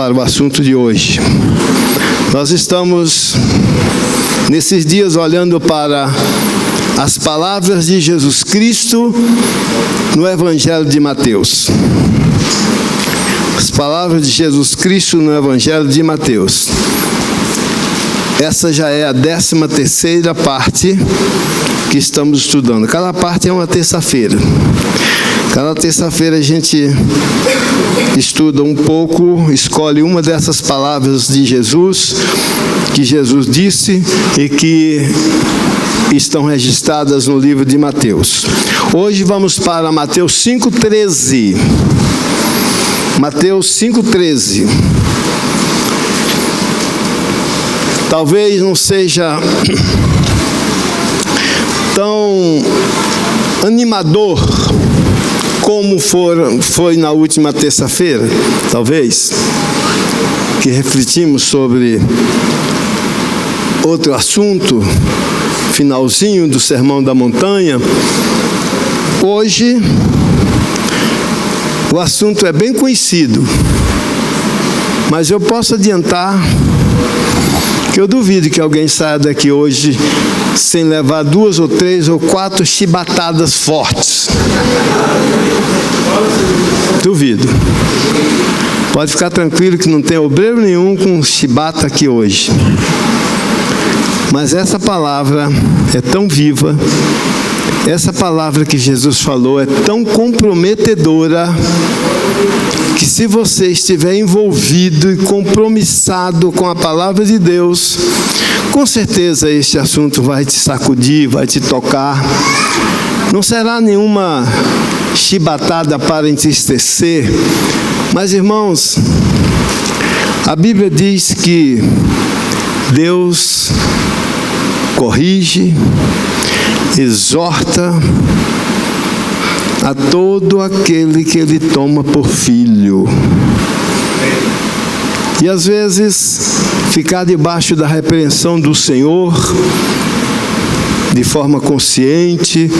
Para o assunto de hoje. Nós estamos, nesses dias, olhando para as palavras de Jesus Cristo no Evangelho de Mateus. As palavras de Jesus Cristo no Evangelho de Mateus. Essa já é a 13ª parte que estamos estudando. Cada parte é uma terça-feira. Cada terça-feira a gente estuda um pouco, escolhe uma dessas palavras de Jesus, que Jesus disse e que estão registradas no livro de Mateus. Hoje vamos para Mateus 5,13. Mateus 5,13. Talvez não seja tão animador como foi na última terça-feira, talvez, que refletimos sobre outro assunto, finalzinho do Sermão da Montanha. Hoje, o assunto é bem conhecido, mas eu posso adiantar que eu duvido que alguém saia daqui hoje sem levar 2 ou 3 ou 4 chibatadas fortes. Duvido. Pode ficar tranquilo que não tem obreiro nenhum com chibata aqui hoje. Mas essa palavra é tão viva, essa palavra que Jesus falou é tão comprometedora, que se você estiver envolvido e compromissado com a palavra de Deus, com certeza este assunto vai te sacudir, vai te tocar. Não será nenhuma chibatada para entristecer, mas, irmãos, a Bíblia diz que Deus corrige, exorta a todo aquele que Ele toma por filho. E às vezes, ficar debaixo da repreensão do Senhor, de forma consciente,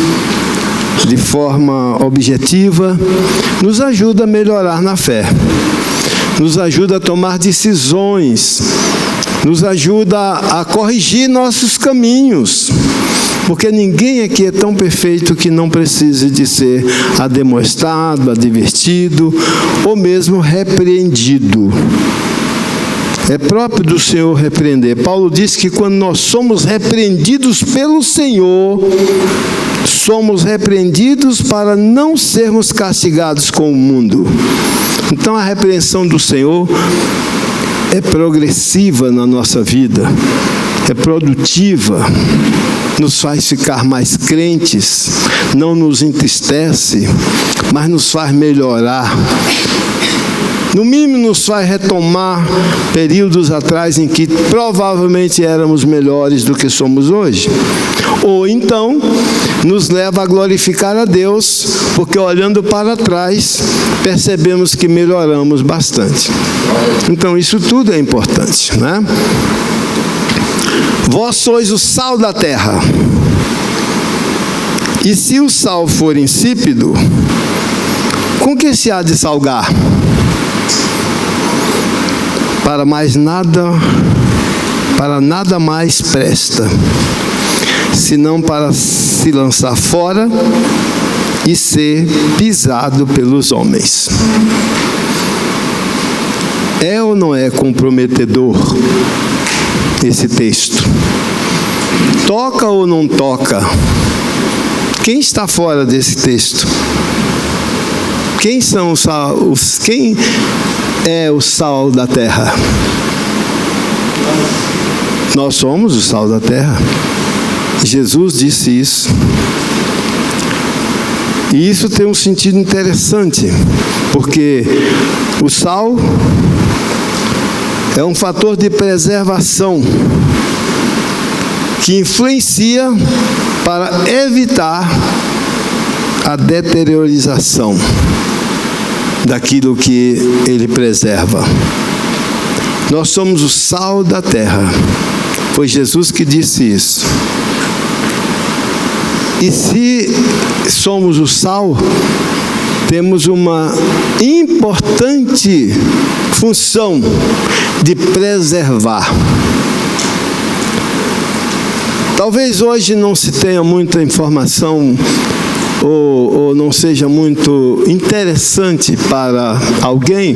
de forma objetiva, nos ajuda a melhorar na fé, nos ajuda a tomar decisões, nos ajuda a corrigir nossos caminhos, porque ninguém aqui é tão perfeito que não precise de ser admoestado, advertido, ou mesmo repreendido. É próprio do Senhor repreender. Paulo diz que quando nós somos repreendidos pelo Senhor, somos repreendidos para não sermos castigados com o mundo. Então a repreensão do Senhor é progressiva na nossa vida, é produtiva, nos faz ficar mais crentes, não nos entristece, mas nos faz melhorar. No mínimo nos faz retomar períodos atrás em que provavelmente éramos melhores do que somos hoje. Ou então, nos leva a glorificar a Deus, porque olhando para trás, percebemos que melhoramos bastante. Então isso tudo é importante, né? Vós sois o sal da terra. E se o sal for insípido, com que se há de salgar? Para nada mais presta, senão para se lançar fora e ser pisado pelos homens. É ou não é comprometedor esse texto? Toca ou não toca? Quem está fora desse texto? Quem é o sal da terra? Nós somos o sal da terra. Jesus disse isso. E isso tem um sentido interessante, porque o sal é um fator de preservação que influencia para evitar a deteriorização daquilo que ele preserva. Nós somos o sal da terra. Foi Jesus que disse isso. E se somos o sal, temos uma importante função de preservar. Talvez hoje não se tenha muita informação ou não seja muito interessante para alguém,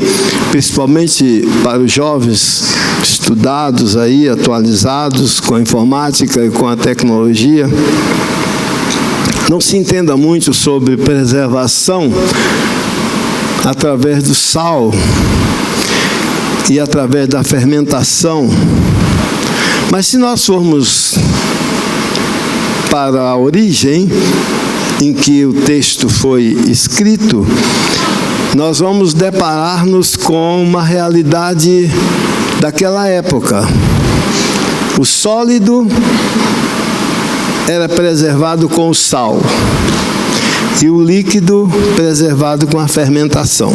principalmente para os jovens estudados aí, atualizados com a informática e com a tecnologia, não se entenda muito sobre preservação através do sal e através da fermentação. Mas se nós formos para a origem em que o texto foi escrito, nós vamos deparar-nos com uma realidade daquela época. O sólido era preservado com o sal e o líquido preservado com a fermentação.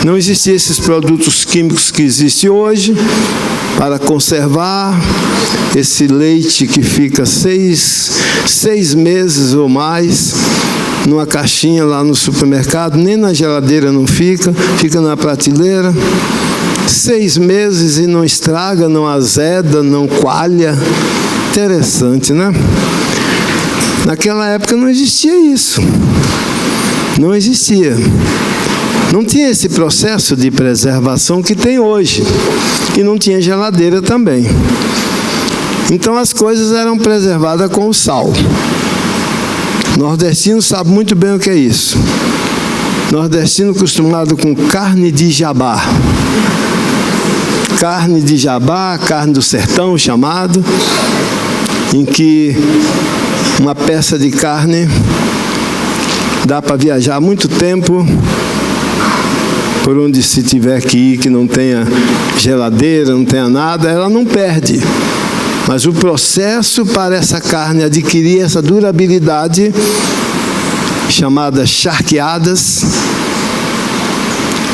Não existiam esses produtos químicos que existem hoje para conservar esse leite que fica seis meses ou mais numa caixinha lá no supermercado, nem na geladeira não fica na prateleira. 6 meses e não estraga, não azeda, não coalha. Interessante, né? Naquela época não existia isso. Não existia. Não tinha esse processo de preservação que tem hoje. E não tinha geladeira também. Então as coisas eram preservadas com o sal. Nordestino sabe muito bem o que é isso. Nordestino acostumado com carne de jabá. Carne de jabá, carne do sertão chamado, em que uma peça de carne dá para viajar muito tempo por onde se tiver que ir, que não tenha geladeira, não tenha nada, ela não perde. Mas o processo para essa carne adquirir essa durabilidade, chamada charqueadas,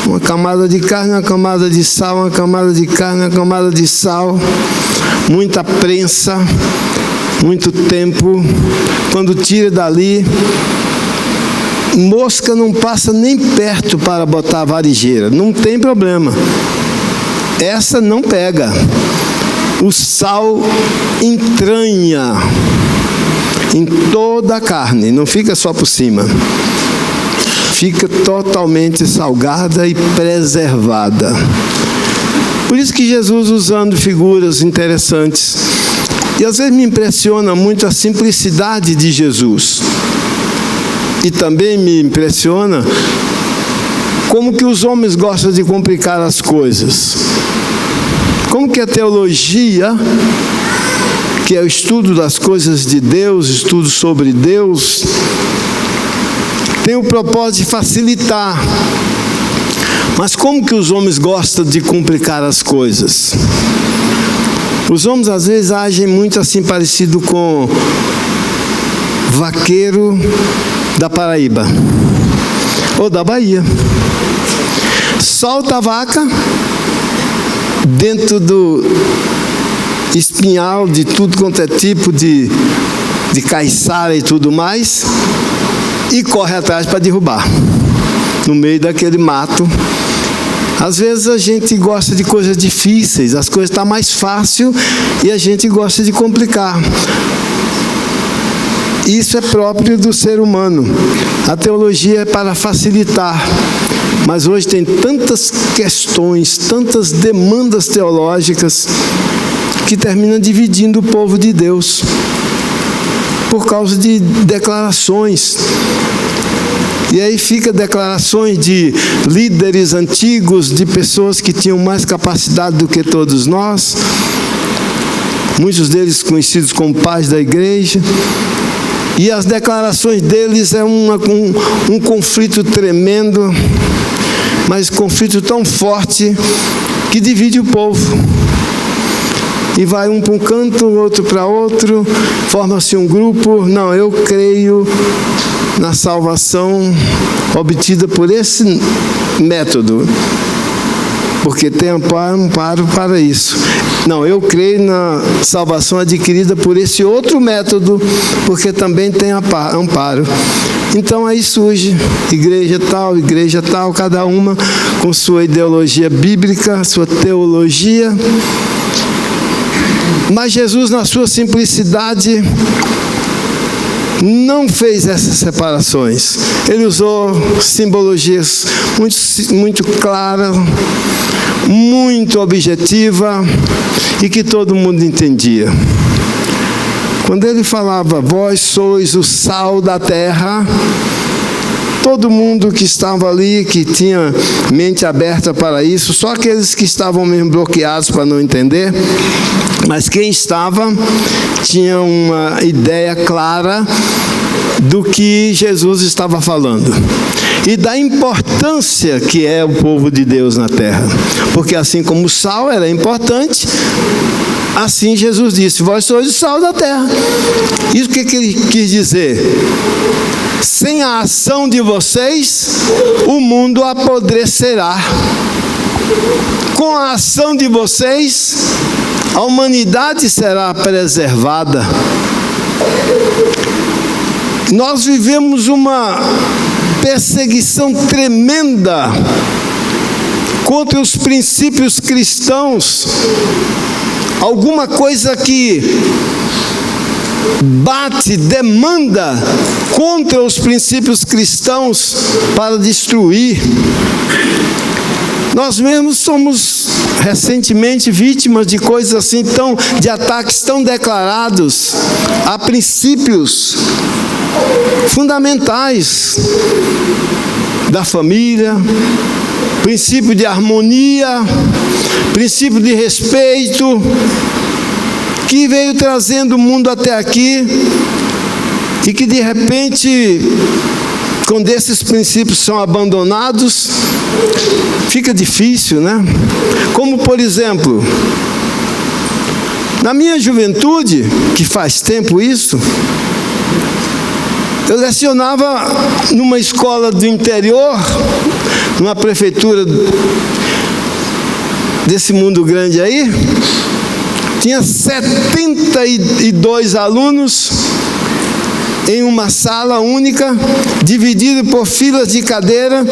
uma camada de carne, uma camada de sal, uma camada de carne, uma camada de sal, muita prensa, muito tempo. Quando tira dali, mosca não passa nem perto para botar a varigeira, não tem problema. Essa não pega. O sal entranha em toda a carne, não fica só por cima. Fica totalmente salgada e preservada. Por isso que Jesus, usando figuras interessantes, e às vezes me impressiona muito a simplicidade de Jesus. E também me impressiona como que os homens gostam de complicar as coisas. Como que a teologia, que é o estudo das coisas de Deus, estudo sobre Deus, tem o propósito de facilitar. Mas como que os homens gostam de complicar as coisas? Os homens às vezes agem muito assim parecido com vaqueiro da Paraíba ou da Bahia. Solta a vaca dentro do espinhal de tudo quanto é tipo de caiçara e tudo mais, e corre atrás para derrubar, no meio daquele mato. Às vezes a gente gosta de coisas difíceis, as coisas estão mais fáceis e a gente gosta de complicar. Isso é próprio do ser humano. A teologia é para facilitar. Mas hoje tem tantas questões, tantas demandas teológicas que terminam dividindo o povo de Deus por causa de declarações. E aí fica declarações de líderes antigos, de pessoas que tinham mais capacidade do que todos nós, muitos deles conhecidos como pais da igreja. E as declarações deles é um conflito tremendo, mas conflito tão forte que divide o povo. E vai um para um canto, outro para outro, forma-se um grupo. Não, eu creio na salvação obtida por esse método. porque tem amparo para isso. Não, eu creio na salvação adquirida por esse outro método, porque também tem amparo. Então aí surge igreja tal, cada uma com sua ideologia bíblica, sua teologia. Mas Jesus, na sua simplicidade, não fez essas separações. Ele usou simbologias muito claras, muito objetiva e que todo mundo entendia. Quando ele falava, vós sois o sal da terra, todo mundo que estava ali, que tinha mente aberta para isso, só aqueles que estavam mesmo bloqueados para não entender, mas quem estava tinha uma ideia clara do que Jesus estava falando e da importância que é o povo de Deus na terra, porque assim como o sal era importante, assim Jesus disse, vós sois o sal da terra. Isso que ele quis dizer? Sem a ação de vocês, o mundo apodrecerá. Com a ação de vocês, a humanidade será preservada. Nós vivemos uma perseguição tremenda contra os princípios cristãos. Alguma coisa que bate, demanda contra os princípios cristãos para destruir. Nós mesmos somos recentemente vítimas de coisas assim, de ataques tão declarados a princípios fundamentais da família, princípio de harmonia, princípio de respeito, que veio trazendo o mundo até aqui e que de repente, quando esses princípios são abandonados, fica difícil, né? Como por exemplo, na minha juventude, que faz tempo isso, eu lecionava numa escola do interior, numa prefeitura desse mundo grande aí. Tinha 72 alunos em uma sala única, dividido por filas de cadeira.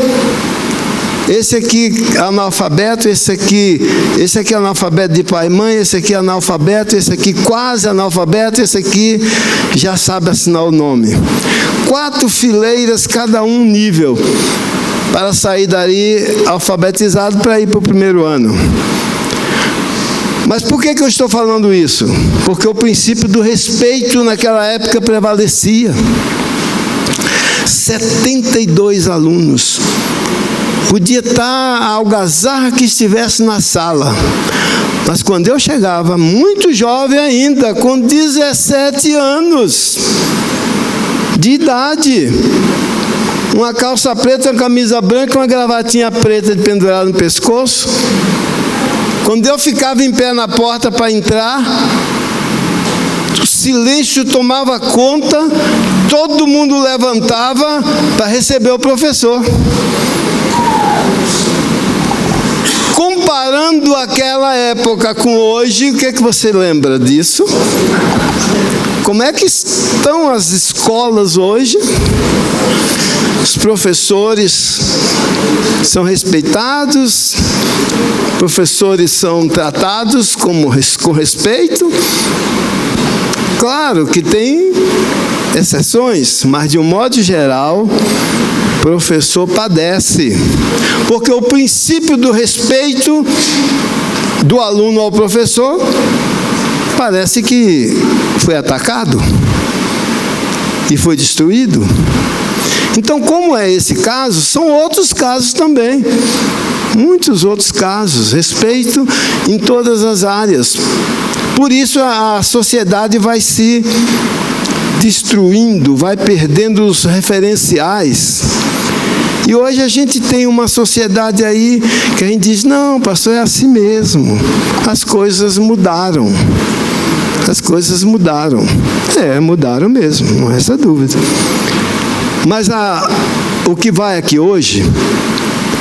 Esse aqui analfabeto, esse aqui analfabeto de pai e mãe, esse aqui analfabeto, esse aqui quase analfabeto, esse aqui já sabe assinar o nome. 4 fileiras, cada um nível, para sair dali alfabetizado para ir para o primeiro ano. Mas por que eu estou falando isso? Porque o princípio do respeito naquela época prevalecia. 72 alunos. Podia estar a algazarra que estivesse na sala. Mas quando eu chegava, muito jovem ainda, com 17 anos de idade, uma calça preta, uma camisa branca, uma gravatinha preta pendurada no pescoço. Quando eu ficava em pé na porta para entrar, o silêncio tomava conta, todo mundo levantava para receber o professor. Comparando aquela época com hoje, o que é que você lembra disso? Como é que estão as escolas hoje? Os professores são respeitados, professores são tratados com respeito. Claro que tem exceções, mas de um modo geral, o professor padece, porque o princípio do respeito do aluno ao professor parece que foi atacado e foi destruído. Então, como é esse caso, são outros casos também, muitos outros casos, respeito em todas as áreas. Por isso a sociedade vai se destruindo, vai perdendo os referenciais. E hoje a gente tem uma sociedade aí que a gente diz, não, pastor, é assim mesmo, as coisas mudaram. As coisas mudaram. Mudaram mesmo, não resta dúvida. Mas o que vai aqui hoje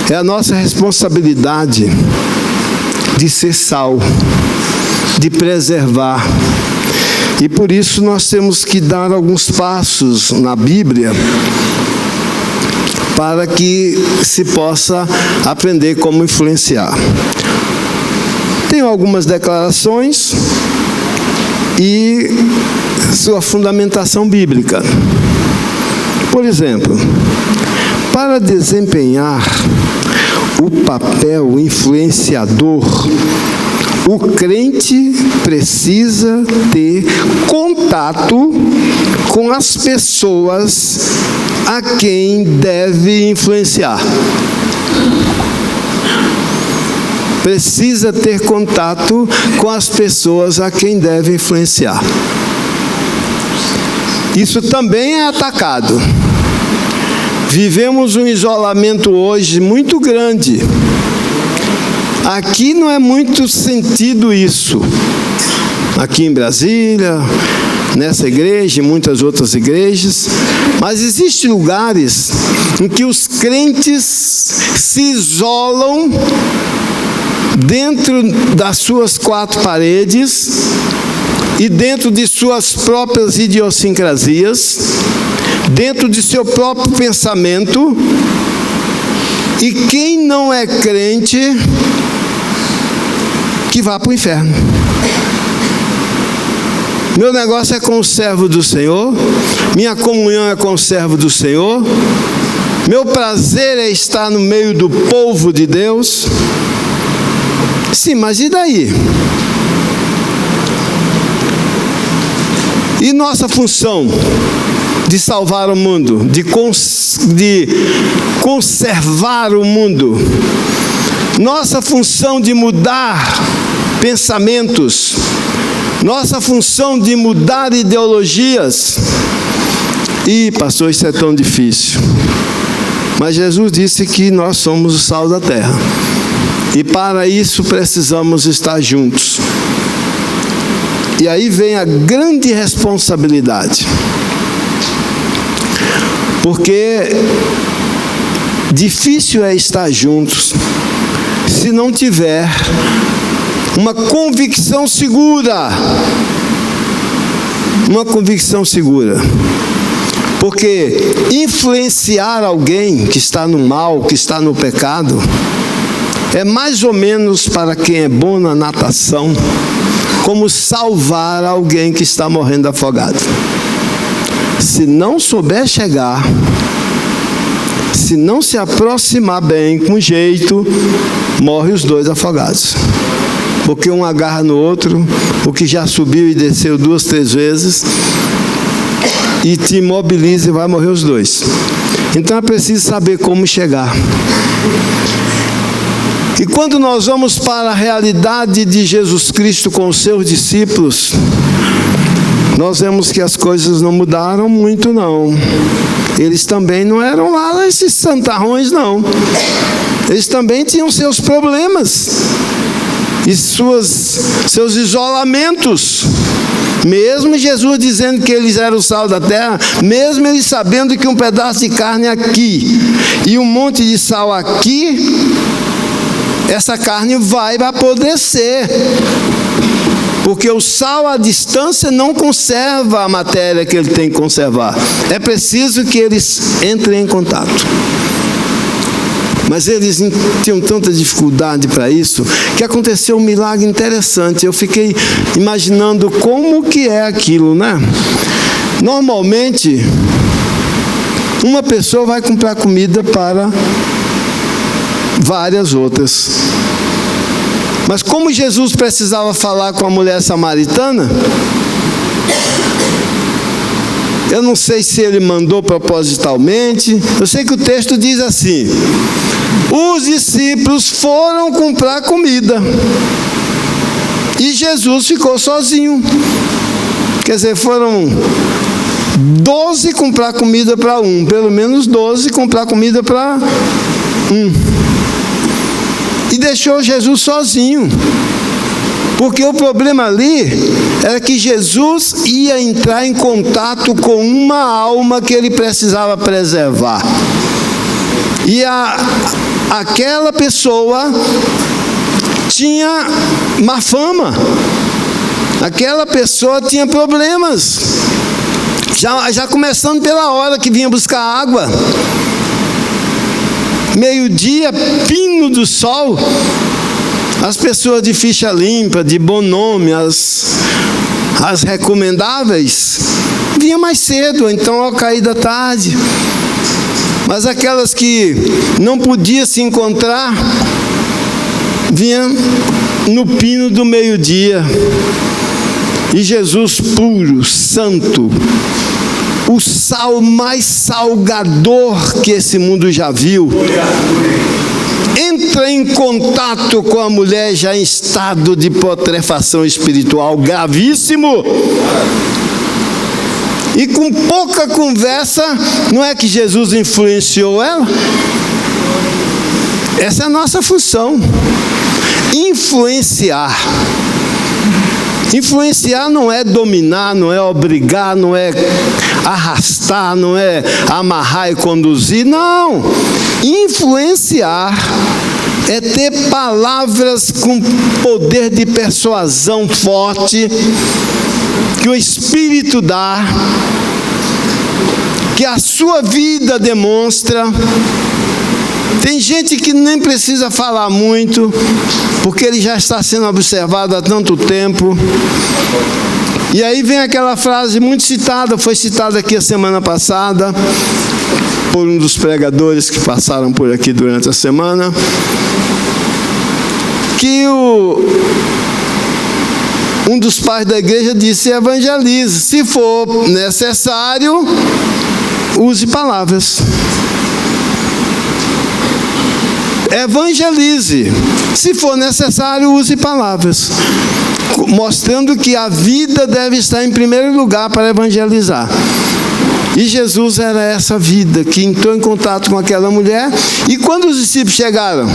é a nossa responsabilidade de ser sal, de preservar. E por isso nós temos que dar alguns passos na Bíblia para que se possa aprender como influenciar. Tenho algumas declarações e sua fundamentação bíblica. Por exemplo, para desempenhar o papel influenciador, o crente precisa ter contato com as pessoas a quem deve influenciar. Precisa ter contato com as pessoas a quem deve influenciar. Isso também é atacado. Vivemos um isolamento hoje muito grande. Aqui não é muito sentido isso. Aqui em Brasília, nessa igreja e muitas outras igrejas. Mas existem lugares em que os crentes se isolam dentro das suas quatro paredes e dentro de suas próprias idiosincrasias, dentro de seu próprio pensamento, e quem não é crente, que vá para o inferno. Meu negócio é com o servo do Senhor, minha comunhão é com o servo do Senhor, meu prazer é estar no meio do povo de Deus. Sim, mas e daí? E nossa função de salvar o mundo, de conservar o mundo, nossa função de mudar pensamentos, nossa função de mudar ideologias. Ih, pastor, isso é tão difícil. Mas Jesus disse que nós somos o sal da terra. E para isso precisamos estar juntos. E aí vem a grande responsabilidade. Porque difícil é estar juntos se não tiver uma convicção segura. Uma convicção segura. Porque influenciar alguém que está no mal, que está no pecado, é mais ou menos, para quem é bom na natação, como salvar alguém que está morrendo afogado. Se não souber chegar, se não se aproximar bem, com jeito, morre os dois afogados. Porque um agarra no outro, o que já subiu e desceu 2, 3 vezes, e te imobiliza e vai morrer os dois. Então é preciso saber como chegar. E quando nós vamos para a realidade de Jesus Cristo com os seus discípulos, nós vemos que as coisas não mudaram muito, não. Eles também não eram lá esses santarrões, não. Eles também tinham seus problemas e seus isolamentos. Mesmo Jesus dizendo que eles eram o sal da terra, mesmo eles sabendo que um pedaço de carne aqui e um monte de sal aqui, essa carne vai apodrecer. Porque o sal à distância não conserva a matéria que ele tem que conservar. É preciso que eles entrem em contato. Mas eles tinham tanta dificuldade para isso, que aconteceu um milagre interessante. Eu fiquei imaginando como que é aquilo, né? Normalmente, uma pessoa vai comprar comida para várias outras. Mas como Jesus precisava falar com a mulher samaritana, eu não sei se ele mandou propositalmente. Eu sei que o texto diz assim: os discípulos foram comprar comida e Jesus ficou sozinho. Quer dizer, foram 12 comprar comida para um, pelo menos 12 comprar comida para um. E deixou Jesus sozinho. Porque o problema ali era que Jesus ia entrar em contato com uma alma que ele precisava preservar. E aquela pessoa tinha má fama. Aquela pessoa tinha problemas. Já começando pela hora que vinha buscar água. Meio-dia, pino do sol. As pessoas de ficha limpa, de bom nome, as recomendáveis, vinha mais cedo, ou então ao cair da tarde. Mas aquelas que não podiam se encontrar, vinha no pino do meio-dia. E Jesus puro, santo, o sal mais salgador que esse mundo já viu, entra em contato com a mulher já em estado de putrefação espiritual gravíssimo. E com pouca conversa, não é que Jesus influenciou ela? Essa é a nossa função. Influenciar. Influenciar não é dominar, não é obrigar, não é arrastar, não é amarrar e conduzir, não. Influenciar é ter palavras com poder de persuasão forte, que o Espírito dá, que a sua vida demonstra. Tem gente que nem precisa falar muito, porque ele já está sendo observado há tanto tempo. E aí vem aquela frase muito citada, foi citada aqui a semana passada, por um dos pregadores que passaram por aqui durante a semana, que um dos pais da igreja disse: evangelize, se for necessário, use palavras. Evangelize, se for necessário, use palavras, mostrando que a vida deve estar em primeiro lugar para evangelizar. E Jesus era essa vida que entrou em contato com aquela mulher. E quando os discípulos chegaram,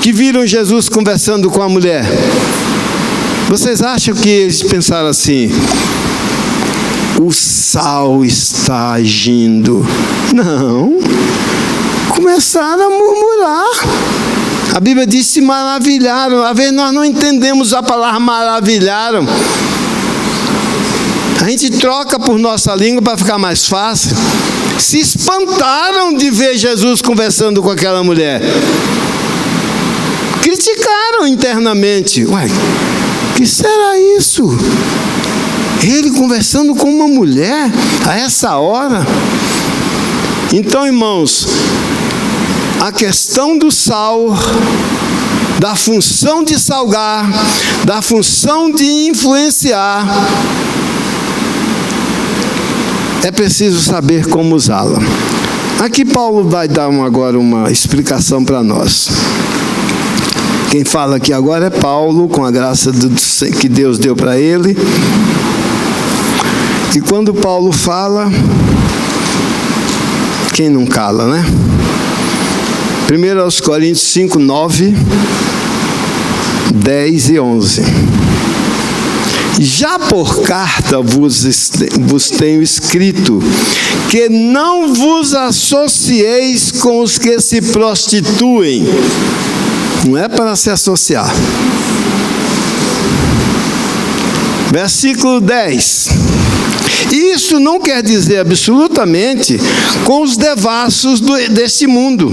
que viram Jesus conversando com a mulher, vocês acham que eles pensaram assim: o sal está agindo? Não. Começaram a murmurar. A Bíblia diz: se maravilharam. Às vezes nós não entendemos a palavra maravilharam. A gente troca por nossa língua para ficar mais fácil. Se espantaram de ver Jesus conversando com aquela mulher. Criticaram internamente. Uai, que será isso? Ele conversando com uma mulher a essa hora? Então, irmãos, a questão do sal, da função de salgar, da função de influenciar, é preciso saber como usá-la. Aqui Paulo vai dar agora uma explicação para nós. Quem fala aqui agora é Paulo, com a graça que Deus deu para ele. E quando Paulo fala, quem não cala, né? 1 Coríntios 5, 9, 10 e 11. Já por carta vos tenho escrito, que não vos associeis com os que se prostituem. Não é para se associar. Versículo 10. Isso não quer dizer absolutamente com os devassos deste mundo,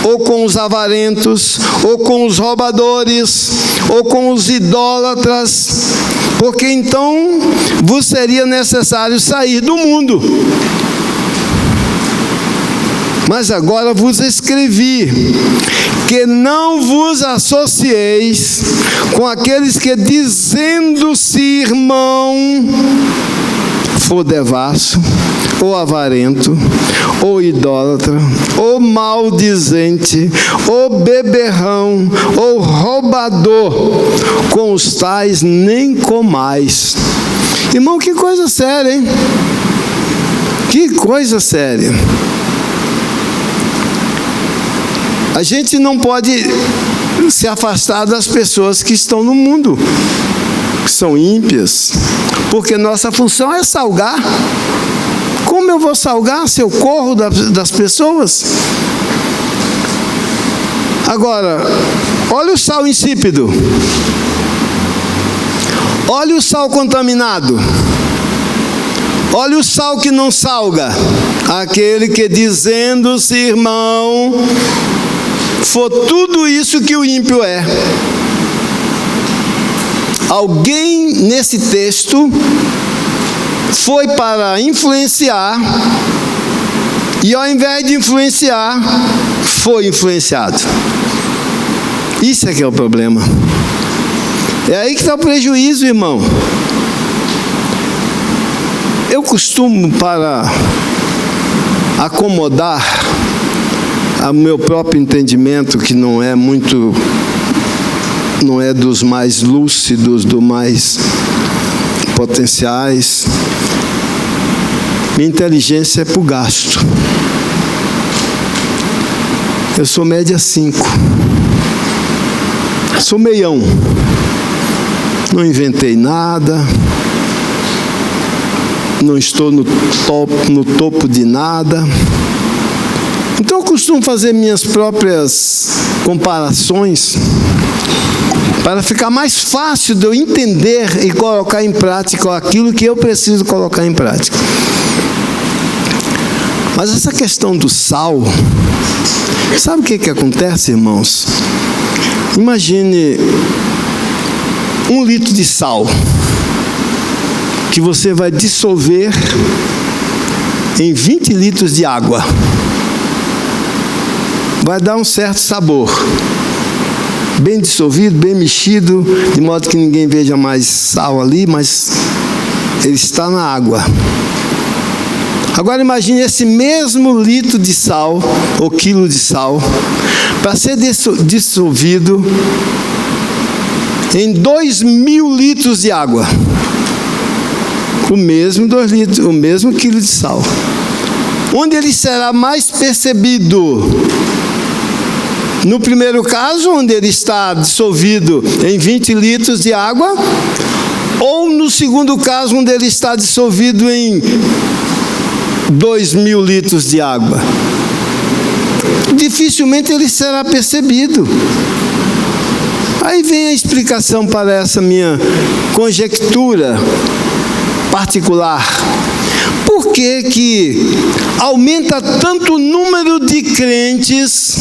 ou com os avarentos, ou com os roubadores, ou com os idólatras, porque então vos seria necessário sair do mundo. Mas agora vos escrevi, que não vos associeis com aqueles que, dizendo-se irmão, for devasso, ou avarento, ou idólatra, ou maldizente, ou beberrão, ou roubador, com os tais nem comais. Irmão, que coisa séria, hein? Que coisa séria. A gente não pode se afastar das pessoas que estão no mundo, que são ímpias, porque nossa função é salgar. Como eu vou salgar se eu corro das pessoas? Agora, Olha o sal insípido. Olha o sal contaminado. Olha o sal que não salga. Aquele que, dizendo-se irmão, for tudo isso que o ímpio é. Alguém nesse texto foi para influenciar, e ao invés de influenciar, foi influenciado. Isso é que é o problema. É aí que está o prejuízo, irmão. Eu costumo, para acomodar o meu próprio entendimento, que não é dos mais lúcidos, dos mais potenciais, minha inteligência é para o gasto. Eu sou média 5. Sou meião. Não inventei nada. Não estou no topo de nada. Então eu costumo fazer minhas próprias comparações para ficar mais fácil de eu entender e colocar em prática aquilo que eu preciso colocar em prática. Mas essa questão do sal, sabe o que acontece, irmãos? Imagine 1 litro de sal que você vai dissolver em 20 litros de água. Vai dar um certo sabor, bem dissolvido, bem mexido, de modo que ninguém veja mais sal ali, mas ele está na água. Agora imagine esse mesmo litro de sal, ou quilo de sal, para ser dissolvido em 2.000 litros de água. O mesmo 2 litros, o mesmo quilo de sal. Onde ele será mais percebido? No primeiro caso, onde ele está dissolvido em 20 litros de água, ou no segundo caso, onde ele está dissolvido em 2.000 litros de água? Dificilmente ele será percebido. Aí vem a explicação para essa minha conjectura particular. Por que aumenta tanto o número de crentes,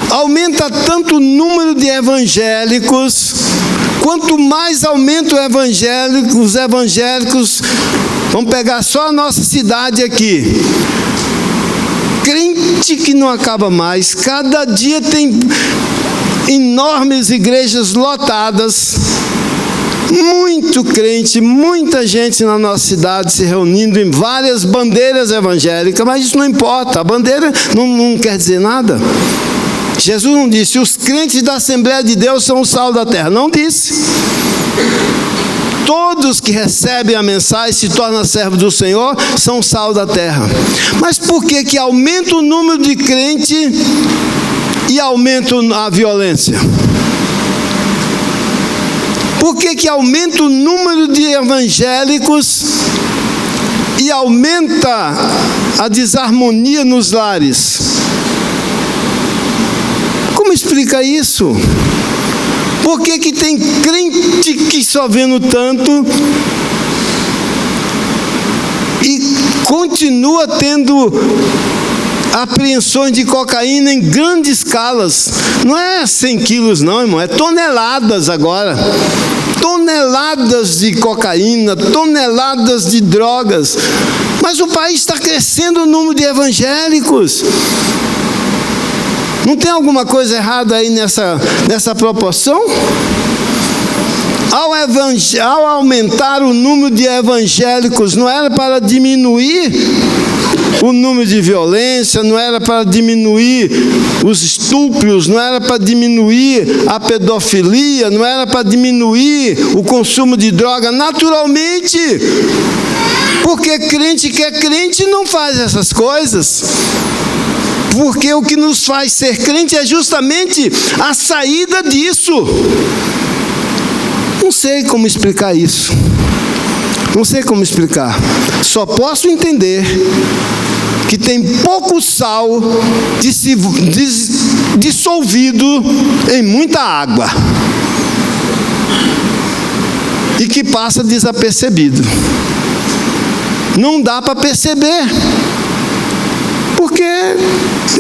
aumenta tanto o número de evangélicos? Quanto mais aumenta os evangélicos, vamos pegar só a nossa cidade aqui, crente que não acaba mais, cada dia tem enormes igrejas lotadas, muito crente, muita gente na nossa cidade se reunindo em várias bandeiras evangélicas, mas isso não importa, a bandeira não quer dizer nada. Jesus não disse, os crentes da Assembleia de Deus são o sal da terra, não disse. Todos que recebem a mensagem, se tornam servos do Senhor, são o sal da terra. Mas por que aumenta o número de crentes e aumenta a violência? Por que aumenta o número de evangélicos e aumenta a desarmonia nos lares? Como explica isso? Por que tem crente que só vendo tanto e continua tendo apreensões de cocaína em grandes escalas? Não é 100 quilos não, irmão, é toneladas agora. Toneladas de cocaína, toneladas de drogas. Mas o país está crescendo o número de evangélicos. Não tem alguma coisa errada aí nessa proporção? Ao aumentar o número de evangélicos, não era para diminuir o número de violência, não era para diminuir os estupros, não era para diminuir a pedofilia, não era para diminuir o consumo de droga, naturalmente, porque crente que é crente não faz essas coisas. Porque o que nos faz ser crente é justamente a saída disso. Não sei como explicar isso. Não sei como explicar. Só posso entender que tem pouco sal dissolvido em muita água e que passa desapercebido. Não dá para perceber, porque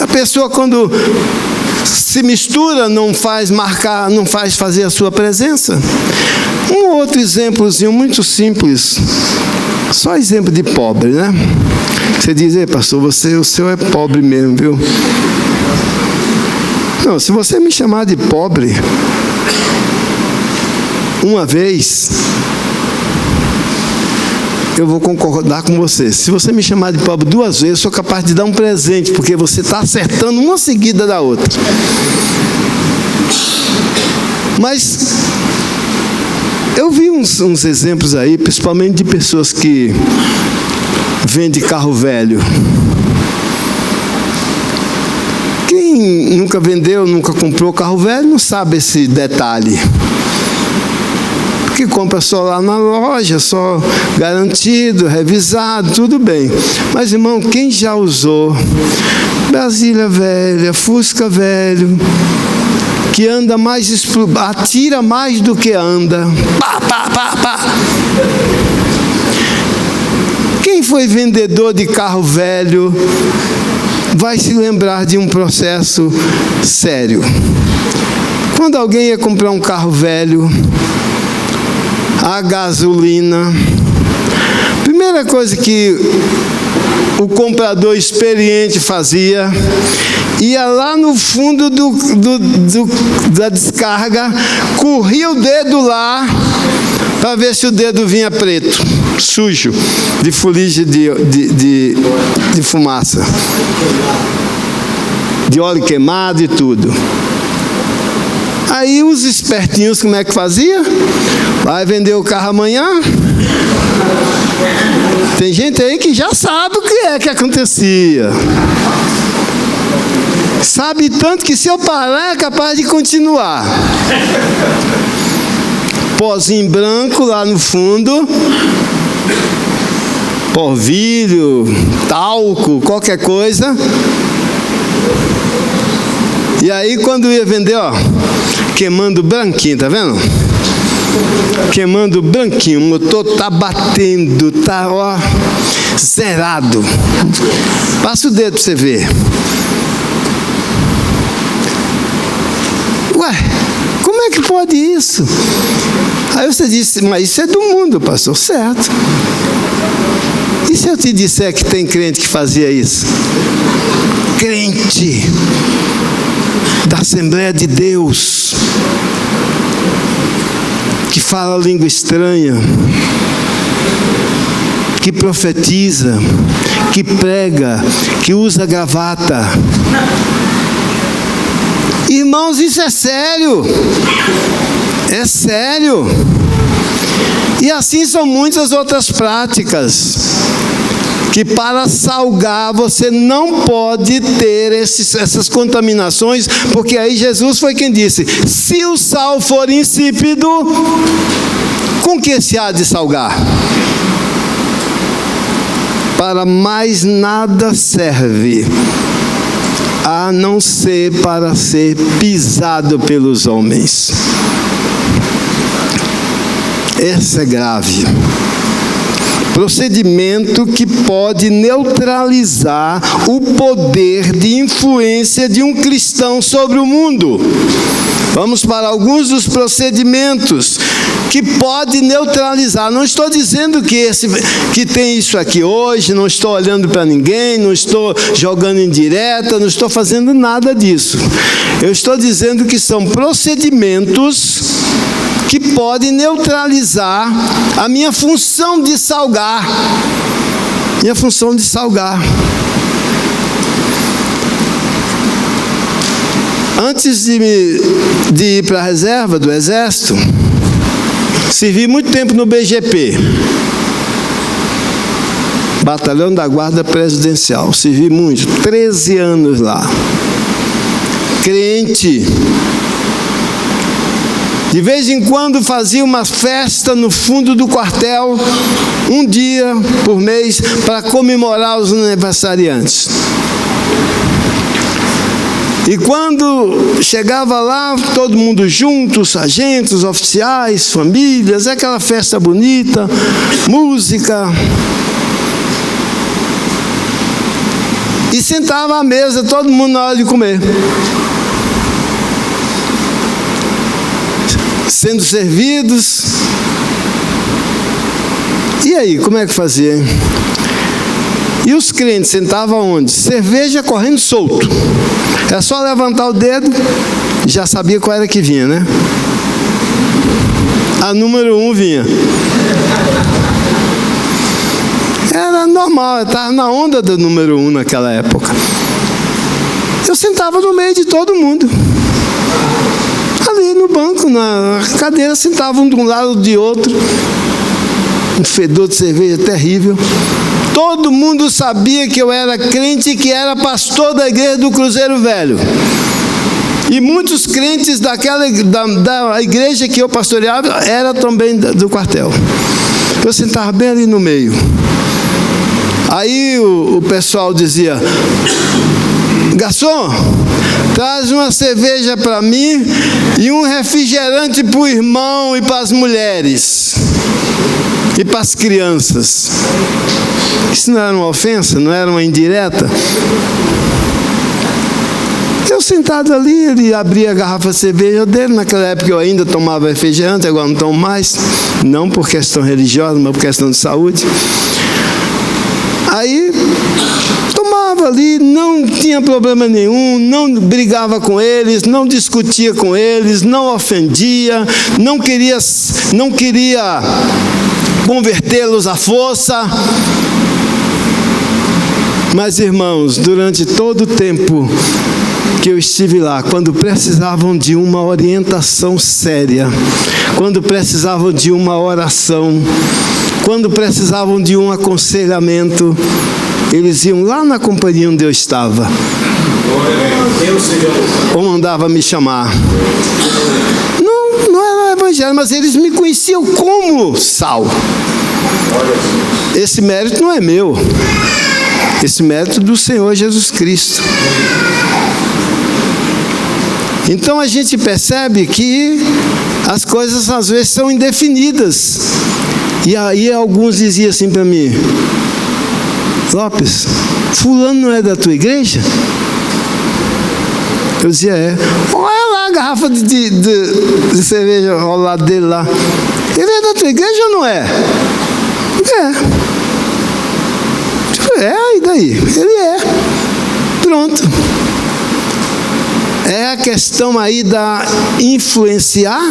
a pessoa, quando se mistura, não faz marcar, não faz fazer a sua presença. Um outro exemplozinho muito simples, só exemplo de pobre, né? Você diz: ei, pastor, o seu é pobre mesmo, viu? Não, se você me chamar de pobre uma vez, eu vou concordar com você. Se você me chamar de pobre 2 vezes, eu sou capaz de dar um presente, porque você está acertando uma seguida da outra. Mas eu vi uns exemplos aí, principalmente de pessoas que vendem carro velho. Quem nunca vendeu, nunca comprou carro velho, não sabe esse detalhe. Que compra só lá na loja, só garantido, revisado, tudo bem. Mas, irmão, quem já usou Brasília velha, Fusca velho, que anda mais, atira mais do que anda, pá, pá, pá, pá. Quem foi vendedor de carro velho vai se lembrar de um processo sério. Quando alguém ia comprar um carro velho, a gasolina, primeira coisa que o comprador experiente fazia, ia lá no fundo da descarga, corria o dedo lá para ver se o dedo vinha preto, sujo, de fuligem de fumaça, de óleo queimado e tudo. Aí os espertinhos, como é que fazia? Vai vender o carro amanhã? Tem gente aí que já sabe o que é que acontecia. Sabe tanto que se eu parar é capaz de continuar. Pozinho branco lá no fundo, polvilho, talco, qualquer coisa. E aí quando ia vender, ó, queimando branquinho, tá vendo? Queimando branquinho, o motor tá batendo, tá, ó, zerado. Passa o dedo para você ver. Ué, como é que pode isso? Aí você disse: mas isso é do mundo, pastor. Certo. E se eu te disser que tem crente que fazia isso? Crente da Assembleia de Deus, que fala língua estranha, que profetiza, que prega, que usa gravata. Irmãos, isso é sério. É sério. E assim são muitas outras práticas, que para salgar você não pode ter essas contaminações, porque aí Jesus foi quem disse: se o sal for insípido, com que se há de salgar? Para mais nada serve, a não ser para ser pisado pelos homens. Essa é grave. Procedimento que pode neutralizar o poder de influência de um cristão sobre o mundo. Vamos para alguns dos procedimentos que pode neutralizar. Não estou dizendo que tem isso aqui hoje, não estou olhando para ninguém, não estou jogando indireta, não estou fazendo nada disso. Eu estou dizendo que são procedimentos que podem neutralizar a minha função de salgar. Minha função de salgar. Antes de ir para a reserva do Exército, servi muito tempo no BGP, Batalhão da Guarda Presidencial. Servi muito, 13 anos lá. Crente. De vez em quando fazia uma festa no fundo do quartel, um dia por mês, para comemorar os aniversariantes. E quando chegava lá, todo mundo junto, os sargentos, oficiais, famílias, aquela festa bonita, música. E sentava à mesa, todo mundo na hora de comer. Sendo servidos. E aí, como é que fazia, hein? E os crentes sentavam onde? Cerveja correndo solto. É só levantar o dedo, já sabia qual era que vinha, né? A número 1 vinha. Era normal, eu estava na onda do número 1 naquela época. Eu sentava no meio de todo mundo. Ali no banco, na cadeira, sentavam de um lado ou de outro. Um fedor de cerveja terrível. Todo mundo sabia que eu era crente e que era pastor da igreja do Cruzeiro Velho. E muitos crentes da igreja que eu pastoreava era também do quartel. Eu sentava bem ali no meio. Aí o pessoal dizia: garçom, traz uma cerveja para mim e um refrigerante para o irmão e para as mulheres e para as crianças. Isso não era uma ofensa? Não era uma indireta? Eu sentado ali, ele abria a garrafa de cerveja dele. Naquela época eu ainda tomava refrigerante, agora não tomo mais. Não por questão religiosa, mas por questão de saúde. Aí tomava ali, não tinha problema nenhum, não brigava com eles, não discutia com eles, não ofendia, não queria convertê-los à força. Mas, irmãos, durante todo o tempo que eu estive lá, quando precisavam de uma orientação séria, quando precisavam de uma oração, quando precisavam de um aconselhamento, eles iam lá na companhia onde eu estava. Ou mandava me chamar. Não era evangelho, mas eles me conheciam como Sal. Esse mérito não é meu. Esse mérito do Senhor Jesus Cristo. Então a gente percebe que as coisas às vezes são indefinidas. E aí alguns diziam assim para mim: Lopes, fulano não é da tua igreja? Eu dizia: é. Olha lá a garrafa de cerveja ao lado dele lá. Ele é da tua igreja ou não é? É, e daí? Ele é. Pronto. É a questão aí da influenciar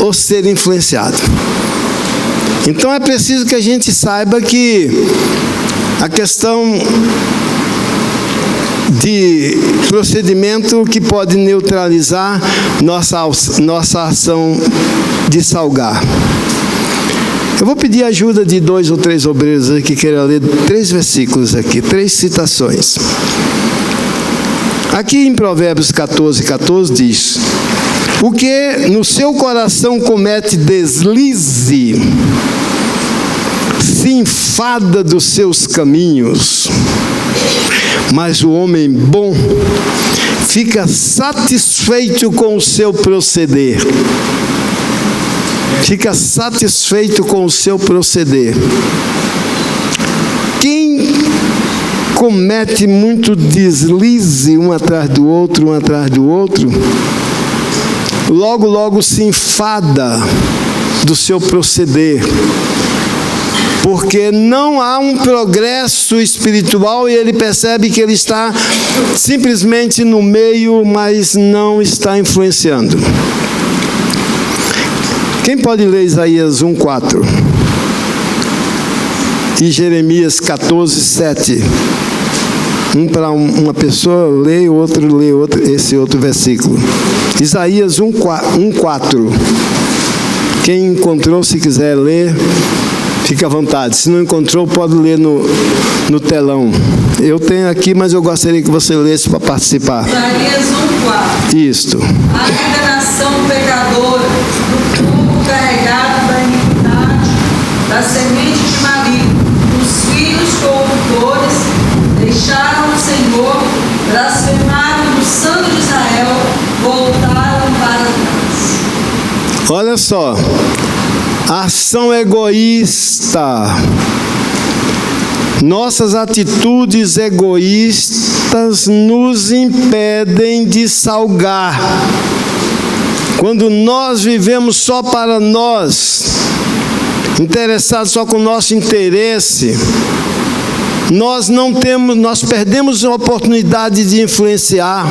ou ser influenciado. Então é preciso que a gente saiba que a questão de procedimento que pode neutralizar nossa ação de salgar. Eu vou pedir a ajuda de 2 ou 3 obreiros aqui que queiram ler 3 versículos aqui, 3 citações. Aqui em Provérbios 14 diz: o que no seu coração comete deslize, se enfada dos seus caminhos, mas o homem bom fica satisfeito com o seu proceder. Fica satisfeito com o seu proceder. Quem comete muito deslize um atrás do outro, logo se enfada do seu proceder, porque não há um progresso espiritual e ele percebe que ele está simplesmente no meio, mas não está influenciando. Quem pode ler Isaías 1:4? E Jeremias 14:7? Um para uma pessoa lê, outro lê esse outro versículo. Isaías 1:4. Quem encontrou, se quiser ler, fica à vontade. Se não encontrou, pode ler no telão. Eu tenho aqui, mas eu gostaria que você lesse para participar. Isaías 1:4. Isto. Ainda nação pecadora, do povo carregado da iniquidade, da semente de maligno, dos filhos corruptores, deixaram o Senhor, blasfemaram do Santo de Israel. Olha só, ação egoísta. Nossas atitudes egoístas nos impedem de salgar. Quando nós vivemos só para nós, interessados só com o nosso interesse, nós perdemos a oportunidade de influenciar.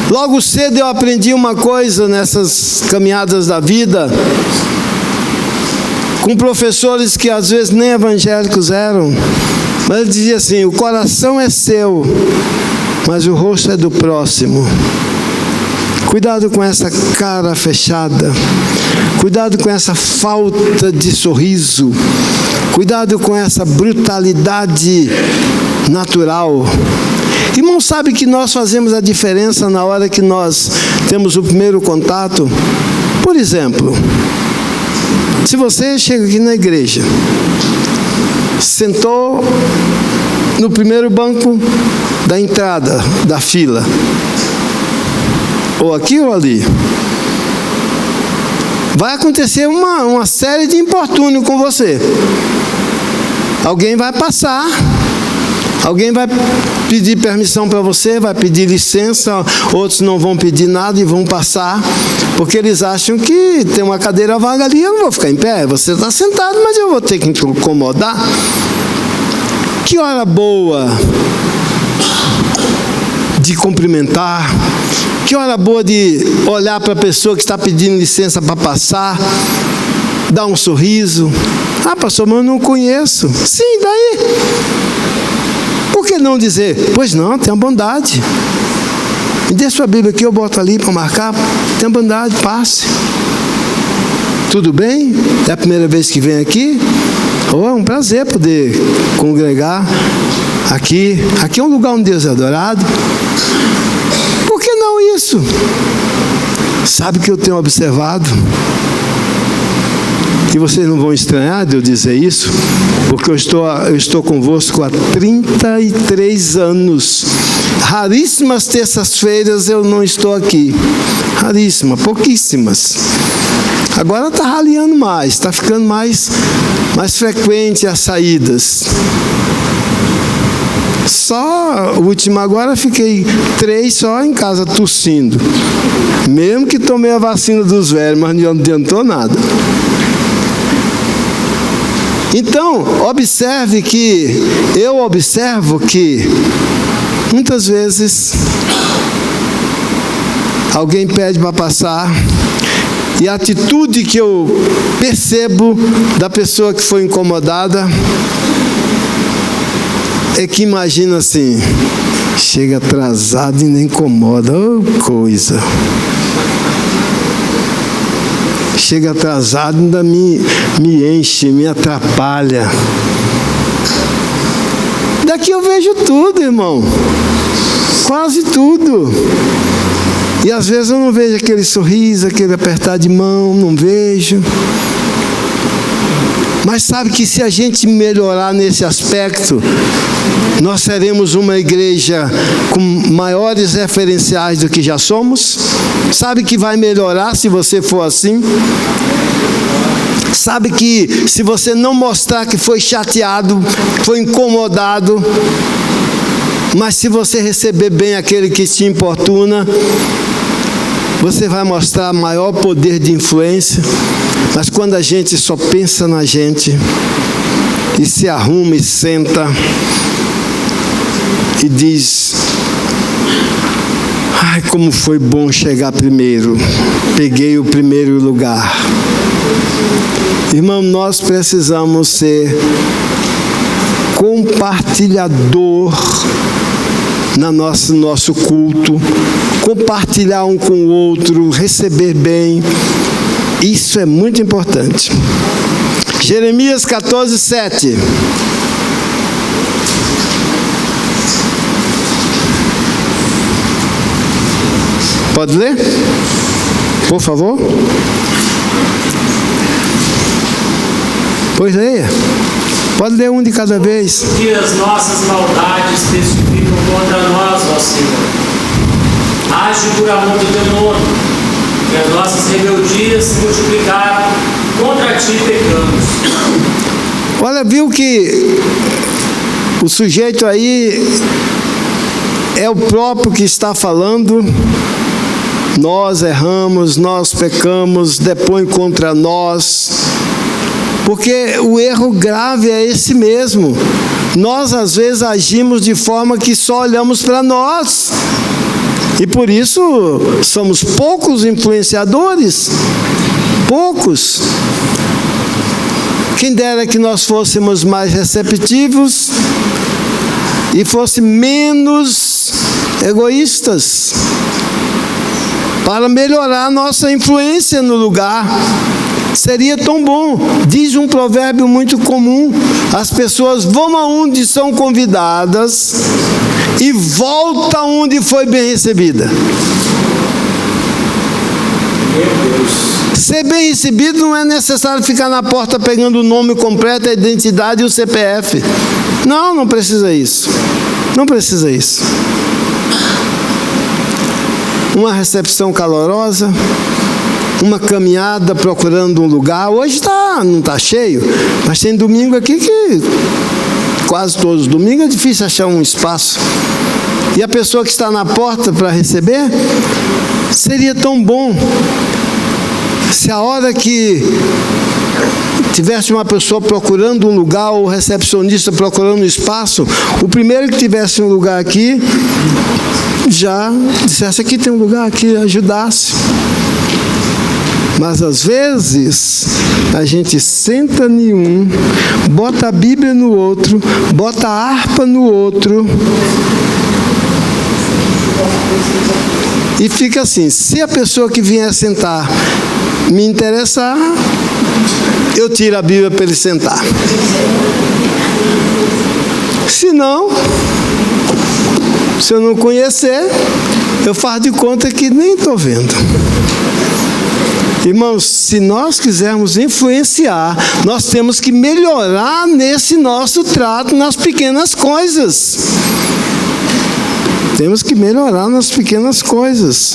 Logo cedo eu aprendi uma coisa nessas caminhadas da vida, com professores que às vezes nem evangélicos eram, mas ele dizia assim: o coração é seu, mas o rosto é do próximo. Cuidado com essa cara fechada, cuidado com essa falta de sorriso, cuidado com essa brutalidade natural. Irmão, sabe que nós fazemos a diferença na hora que nós temos o primeiro contato? Por exemplo, se você chega aqui na igreja, sentou no primeiro banco da entrada da fila, ou aqui ou ali, vai acontecer uma série de importúnios com você. Alguém vai passar, alguém vai pedir permissão para você, vai pedir licença, outros não vão pedir nada e vão passar, porque eles acham que tem uma cadeira vaga ali, eu não vou ficar em pé, você está sentado, mas eu vou ter que incomodar. Que hora boa de cumprimentar, que hora boa de olhar para a pessoa que está pedindo licença para passar, dar um sorriso. Ah, pastor, mas eu não conheço. Sim, daí? Por que não dizer? Pois não, tenha bondade. Me dê sua Bíblia aqui, eu boto ali para marcar. Tenha bondade, passe. Tudo bem? É a primeira vez que vem aqui? Oh, é um prazer poder congregar aqui. Aqui é um lugar onde Deus é adorado. Por que não isso? Sabe que eu tenho observado? E vocês não vão estranhar de eu dizer isso, porque eu estou convosco há 33 anos. Raríssimas terças-feiras eu não estou aqui. Raríssimas, pouquíssimas. Agora está raliando mais, está ficando mais frequente as saídas. Só, o último agora, fiquei 3 só em casa tossindo. Mesmo que tomei a vacina dos velhos, mas não adiantou nada. Então, eu observo que muitas vezes alguém pede para passar e a atitude que eu percebo da pessoa que foi incomodada é que imagina assim: chega atrasado e nem incomoda, oh, coisa. Chega atrasado e ainda me enche, me atrapalha. Daqui eu vejo tudo, irmão. Quase tudo. E às vezes eu não vejo aquele sorriso, aquele apertar de mão, não vejo. Mas sabe que se a gente melhorar nesse aspecto, nós seremos uma igreja com maiores referenciais do que já somos? Sabe que vai melhorar se você for assim? Sabe que se você não mostrar que foi chateado, foi incomodado, mas se você receber bem aquele que te importuna, você vai mostrar maior poder de influência. Mas quando a gente só pensa na gente, e se arruma e senta, e diz: ai, como foi bom chegar primeiro, peguei o primeiro lugar. Irmão, nós precisamos ser compartilhador no nosso culto, compartilhar um com o outro, receber bem. Isso é muito importante. Jeremias 14, 7. Pode ler? Por favor. Pois leia. Pode ler um de cada vez. Que as nossas maldades testificam contra nós, ó Senhor. Age por amor do teu nome. E as nossas rebeldias se multiplicaram, contra ti pecamos. Olha, viu que o sujeito aí é o próprio que está falando. Nós erramos, nós pecamos, depõe contra nós. Porque o erro grave é esse mesmo. Nós, às vezes, agimos de forma que só olhamos para nós. E por isso, somos poucos influenciadores. Poucos. Quem dera que nós fôssemos mais receptivos e fosse menos egoístas, para melhorar a nossa influência no lugar. Seria tão bom. Diz um provérbio muito comum: as pessoas vão aonde são convidadas e voltam onde foi bem recebida. Meu Deus. Ser bem recebido não é necessário ficar na porta pegando o nome completo, a identidade e o CPF. Não precisa isso. Não precisa isso. Uma recepção calorosa, uma caminhada procurando um lugar. Hoje não está cheio, mas tem domingo aqui que quase todos os domingos é difícil achar um espaço. E a pessoa que está na porta para receber, seria tão bom se a hora que tivesse uma pessoa procurando um lugar, ou o recepcionista procurando um espaço, o primeiro que tivesse um lugar aqui, já dissesse: aqui tem um lugar, aqui, ajudasse. Mas às vezes a gente senta em um, bota a Bíblia no outro, bota a harpa no outro, e fica assim: se a pessoa que vier sentar me interessar, eu tiro a Bíblia para ele sentar. Se não, se eu não conhecer, eu faço de conta que nem estou vendo. Irmãos, se nós quisermos influenciar, nós temos que melhorar nesse nosso trato nas pequenas coisas. Temos que melhorar nas pequenas coisas.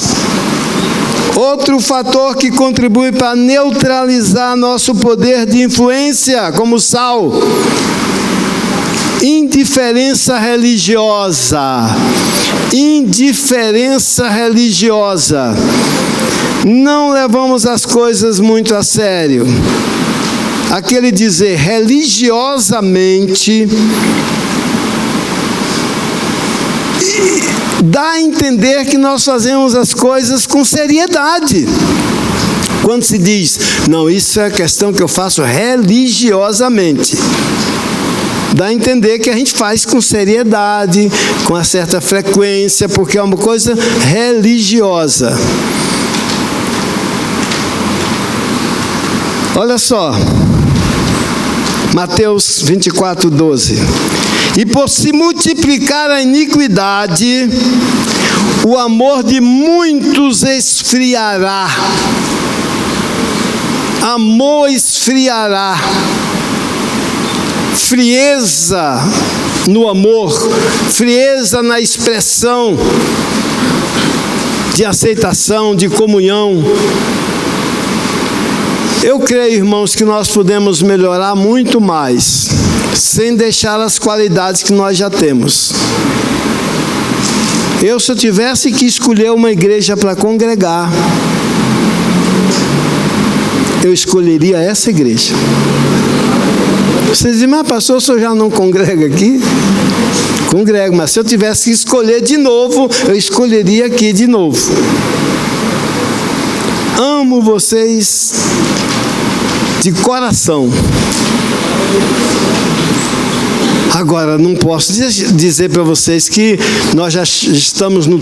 Outro fator que contribui para neutralizar nosso poder de influência como sal: indiferença religiosa. Indiferença religiosa. Não levamos as coisas muito a sério. Aquele dizer religiosamente dá a entender que nós fazemos as coisas com seriedade. Quando se diz: não, isso é questão que eu faço religiosamente, dá a entender que a gente faz com seriedade, com uma certa frequência, porque é uma coisa religiosa. Olha só, Mateus 24:12. E por se multiplicar a iniquidade, o amor de muitos esfriará. Amor esfriará. Frieza no amor, frieza na expressão de aceitação, de comunhão. Eu creio, irmãos, que nós podemos melhorar muito mais, sem deixar as qualidades que nós já temos. Se eu tivesse que escolher uma igreja para congregar, eu escolheria essa igreja. Você diz: mas pastor, o senhor já não congrega aqui? Congrego, mas se eu tivesse que escolher de novo, eu escolheria aqui de novo. Amo vocês de coração. Agora, não posso dizer para vocês que nós já estamos no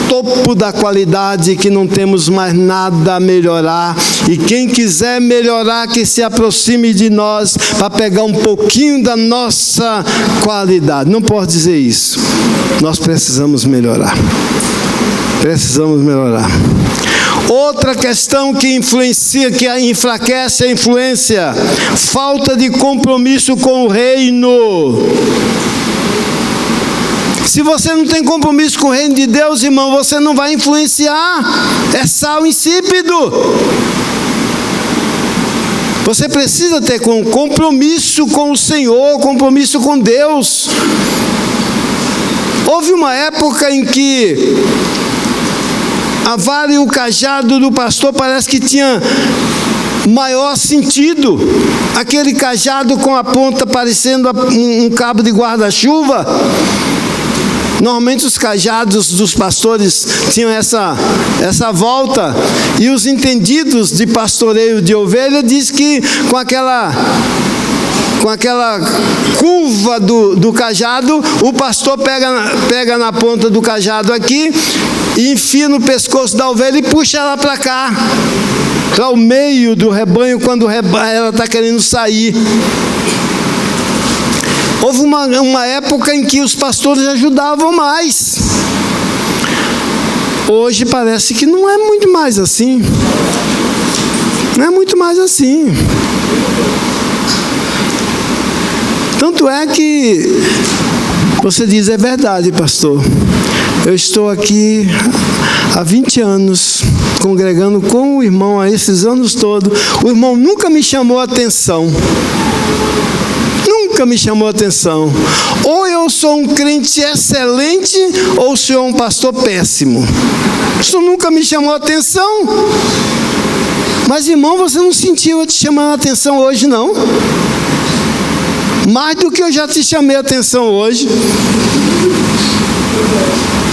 topo da qualidade, que não temos mais nada a melhorar. E quem quiser melhorar, que se aproxime de nós para pegar um pouquinho da nossa qualidade. Não posso dizer isso. Nós precisamos melhorar. Precisamos melhorar. Outra questão que influencia, que enfraquece a influência: falta de compromisso com o reino. Se você não tem compromisso com o reino de Deus, irmão, você não vai influenciar. É sal insípido. Você precisa ter compromisso com o Senhor, compromisso com Deus. Houve uma época em que a vara e o cajado do pastor parece que tinha maior sentido. Aquele cajado com a ponta parecendo um cabo de guarda-chuva. Normalmente os cajados dos pastores tinham essa volta, e os entendidos de pastoreio de ovelha diz que com aquela curva do cajado, o pastor pega na ponta do cajado aqui, e enfia no pescoço da ovelha e puxa ela para cá, para o meio do rebanho, quando ela está querendo sair. Houve uma época em que os pastores ajudavam mais. Hoje parece que não é muito mais assim. Não é muito mais assim. Tanto é que você diz: é verdade, pastor. Eu estou aqui há 20 anos, congregando com o irmão há esses anos todos. O irmão nunca me chamou a atenção. Nunca me chamou a atenção. Ou eu sou um crente excelente, ou o senhor é um pastor péssimo. Isso nunca me chamou a atenção. Mas, irmão, você não sentiu eu te chamando a atenção hoje, não? Mais do que eu já te chamei a atenção hoje.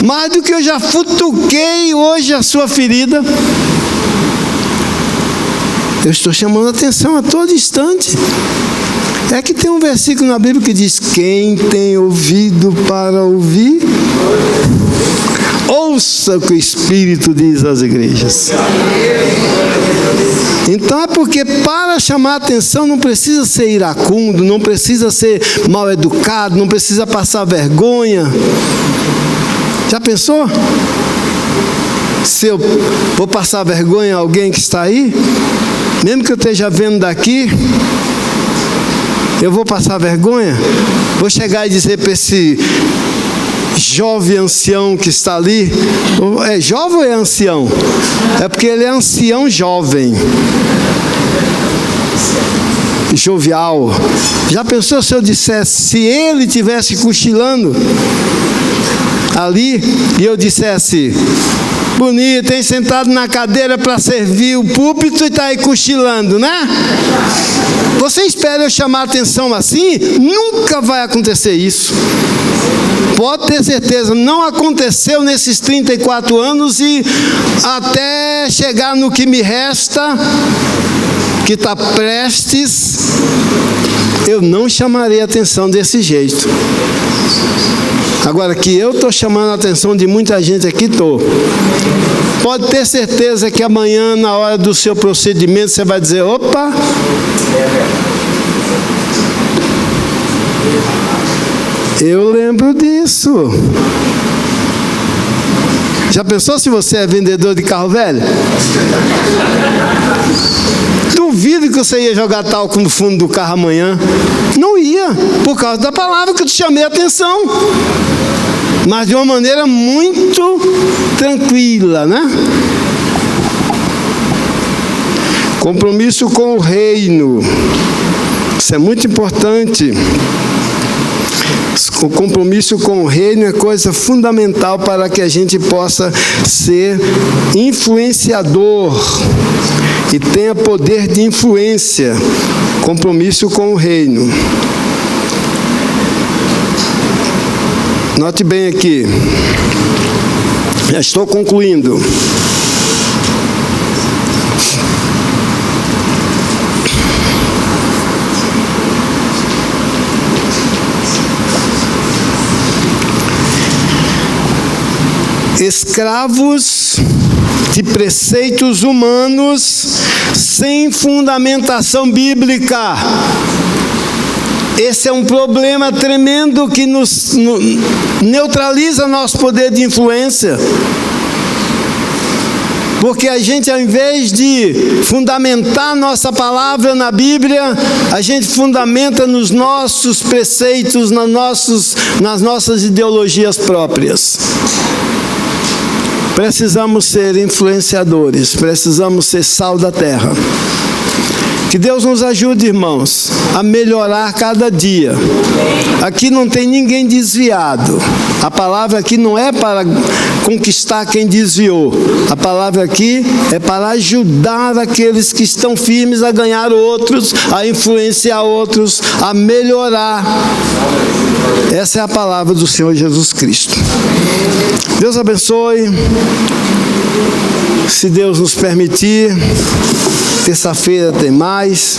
Mais do que eu já futuquei hoje a sua ferida. Eu estou chamando a atenção a todo instante. É que tem um versículo na Bíblia que diz: quem tem ouvido para ouvir, ouça o que o Espírito diz às igrejas. Então é porque para chamar a atenção não precisa ser iracundo, não precisa ser mal educado, não precisa passar vergonha. Já pensou? Se eu vou passar vergonha a alguém que está aí, mesmo que eu esteja vendo daqui, eu vou passar vergonha? Vou chegar e dizer para esse jovem ancião que está ali, é jovem ou é ancião? É porque ele é ancião jovem, jovial. Já pensou se eu dissesse, se ele estivesse cochilando ali, e eu dissesse: bonito, tem sentado na cadeira para servir o púlpito e está aí cochilando, né? Você espera eu chamar a atenção assim? Nunca vai acontecer isso. Pode ter certeza, não aconteceu nesses 34 anos, e até chegar no que me resta, que está prestes, eu não chamarei a atenção desse jeito. Agora, que eu estou chamando a atenção de muita gente aqui, estou. Pode ter certeza que amanhã, na hora do seu procedimento, você vai dizer: opa, eu lembro disso. Já pensou se você é vendedor de carro velho? Duvido que você ia jogar talco no fundo do carro amanhã. Não ia, por causa da palavra que eu te chamei a atenção. Mas de uma maneira muito tranquila, né? Compromisso com o reino. Isso é muito importante. O compromisso com o reino é coisa fundamental para que a gente possa ser influenciador e tenha poder de influência. Compromisso com o reino. Note bem aqui. Já estou concluindo. Escravos de preceitos humanos sem fundamentação bíblica. Esse é um problema tremendo que neutraliza nosso poder de influência. Porque a gente, ao invés de fundamentar nossa palavra na Bíblia, a gente fundamenta nos nossos preceitos, nas nossas ideologias próprias. Precisamos ser influenciadores, precisamos ser sal da terra. Que Deus nos ajude, irmãos, a melhorar cada dia. Aqui não tem ninguém desviado. A palavra aqui não é para conquistar quem desviou. A palavra aqui é para ajudar aqueles que estão firmes a ganhar outros, a influenciar outros, a melhorar. Essa é a palavra do Senhor Jesus Cristo. Deus abençoe. Se Deus nos permitir, terça-feira tem mais.